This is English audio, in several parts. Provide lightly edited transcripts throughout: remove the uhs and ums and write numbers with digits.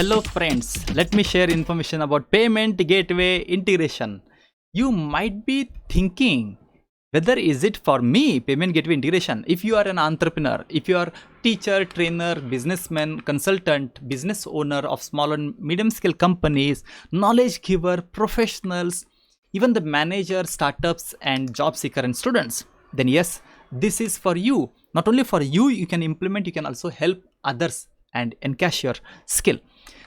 Hello friends, let me share information about payment gateway integration. You might be thinking whether is it for me payment gateway integration. If you are an entrepreneur, if you are teacher, trainer, businessman, consultant, business owner of small and medium scale companies, knowledge giver, professionals, even the manager, startups and job seeker and students, then yes, this is for you. Not only for you, you can implement, you can also help others and encash your skill.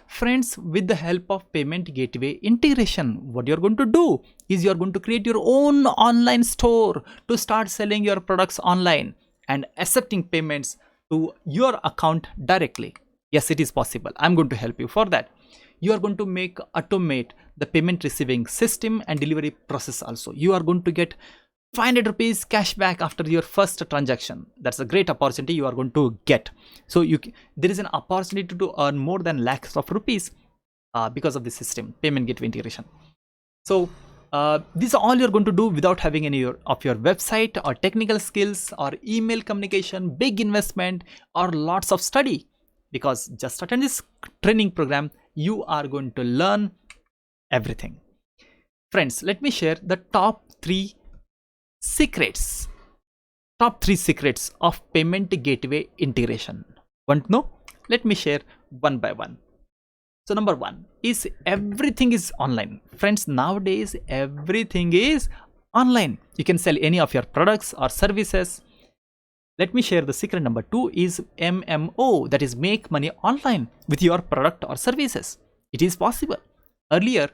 Friends, with the help of payment gateway integration, what you're going to do is you're going to create your own online store to start selling your products online and accepting payments to your account directly. Yes, it is possible. I'm going to help you for that. You are going to make automate the payment receiving system and delivery process also. You are going to get 500 rupees cashback after your first transaction. That's a great opportunity you are going to get. So there is an opportunity to earn more than lakhs of rupees because of the system payment gateway integration. So this is all you're going to do without having any of your website or technical skills or email communication, big investment or lots of study, because just attend this training program, you are going to learn everything. Friends, let me share the top three secrets of payment gateway integration. Want to know? Let me share one by one. So number one is everything is online. Friends, nowadays everything is online. You can sell any of your products or services. Let me share the secret number two is MMO, that is make money online with your product or services. It is possible. Earlier,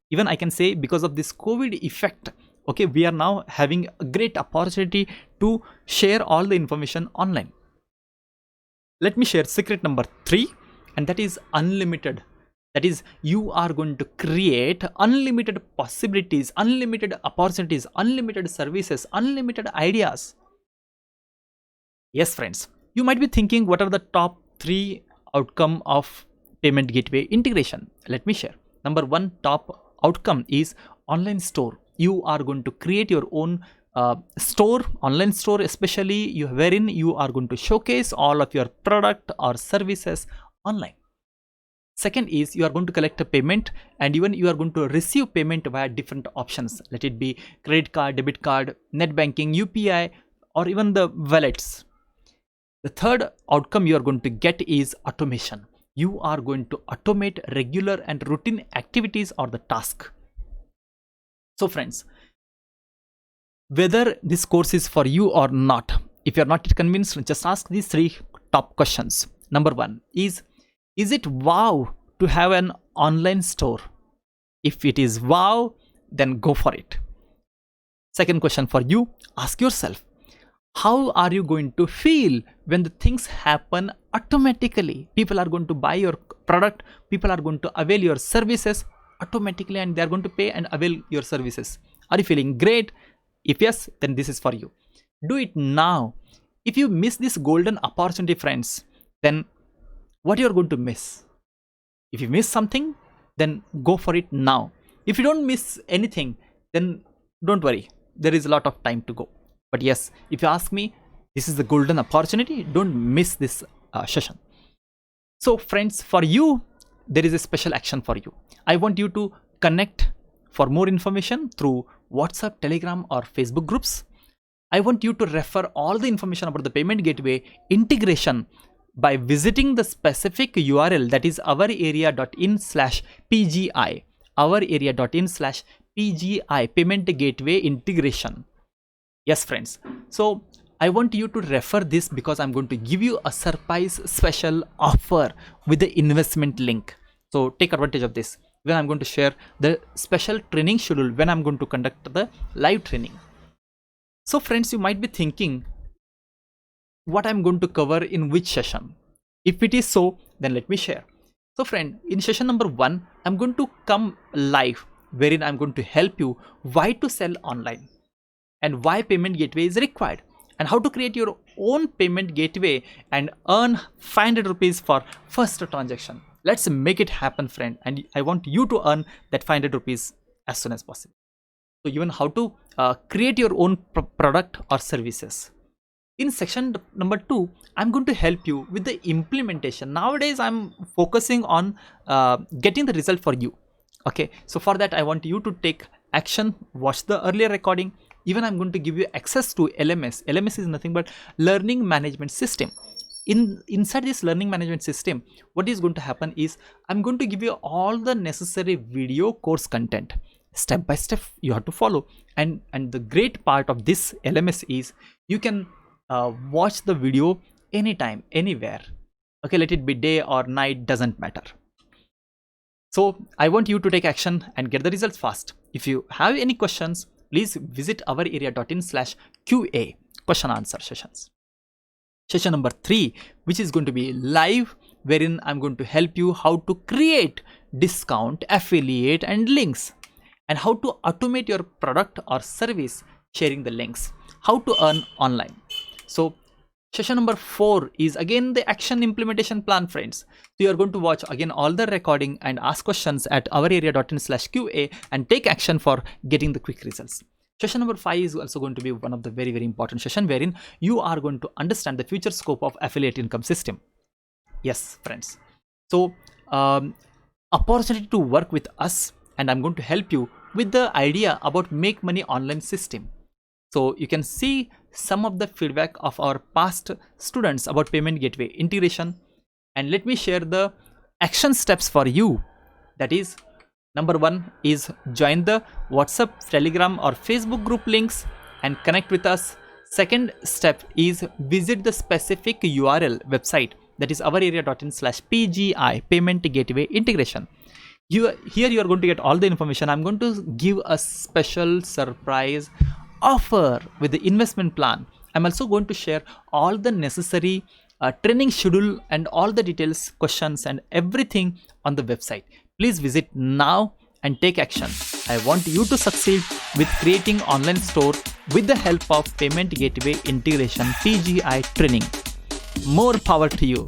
even I can say because of this COVID effect, okay, we are now having a great opportunity to share all the information online. Let me share secret number three, and that is unlimited. That is, you are going to create unlimited possibilities, unlimited opportunities, unlimited services, unlimited ideas. Yes, friends, you might be thinking what are the top three outcome of payment gateway integration. Let me share. Number one top outcome is online store. You are going to create your own store, online store especially, wherein you are going to showcase all of your product or services online. Second is you are going to collect a payment, and even you are going to receive payment via different options. Let it be credit card, debit card, net banking, UPI, or even the wallets. The third outcome you are going to get is automation. You are going to automate regular and routine activities or the task. So friends, whether this course is for you or not, if you are not yet convinced, just ask these three top questions. Number one is it wow to have an online store? If it is wow, then go for it. Second question for you, ask yourself, how are you going to feel when the things happen automatically? People are going to buy your product, people are going to avail your services automatically, and they are going to pay and avail your services. Are you feeling great? If yes, then this is for you. Do it now. If you miss this golden opportunity, friends, then what you are going to miss? If you miss something, then go for it now. If you don't miss anything, then don't worry, there is a lot of time to go. But yes, if you ask me, this is the golden opportunity. Don't miss this session. So friends, for you, there is a special action for you. I want you to connect for more information through WhatsApp, Telegram or Facebook groups. I want you to refer all the information about the payment gateway integration by visiting the specific URL, that is ourarea.in/PGI, ourarea.in/PGI, payment gateway integration. Yes, friends. So I want you to refer this because I'm going to give you a surprise special offer with the investment link. So take advantage of this when I'm going to share the special training schedule when I'm going to conduct the live training. So friends, you might be thinking what I'm going to cover in which session. If it is so, then let me share. So friend, in session number one, I'm going to come live wherein I'm going to help you why to sell online and why payment gateway is required, and how to create your own payment gateway and earn 500 rupees for first transaction. Let's make it happen, friend, and I want you to earn that 500 rupees as soon as possible. So even how to create your own product or services. In section number 2, I'm going to help you with the implementation. Nowadays I'm focusing on getting the result for you. Okay, so for that I want you to take action, watch the earlier recording. Even I'm going to give you access to LMS. LMS is nothing but learning management system. Inside this learning management system, what is going to happen is I'm going to give you all the necessary video course content step by step you have to follow. And the great part of this LMS is you can watch the video anytime, anywhere. Okay, let it be day or night, doesn't matter. So I want you to take action and get the results fast. If you have any questions, please visit ourarea.in/QA question answer sessions. Session number 3, which is going to be live, wherein I'm going to help you how to create discount, affiliate and links, and how to automate your product or service sharing the links, how to earn online. So session number 4 is again the action implementation plan, friends. So you are going to watch again all the recording and ask questions at ourarea.in/QA and take action for getting the quick results. Session number 5 is also going to be one of the very, very important session, wherein you are going to understand the future scope of affiliate income system. Yes, friends. So opportunity to work with us, and I'm going to help you with the idea about make money online system. So you can see some of the feedback of our past students about payment gateway integration, and let me share the action steps for you. That is, number 1 is join the WhatsApp, Telegram or Facebook group links and connect with us. Second step is visit the specific URL website, that is ourarea.in/PGI payment gateway integration. Here you are going to get all the information. I'm going to give a special surprise offer with the investment plan. I'm also going to share all the necessary training schedule and all the details, questions and everything on the website. Please visit now and take action. I want you to succeed with creating online store with the help of payment gateway integration PGI training. More power to you.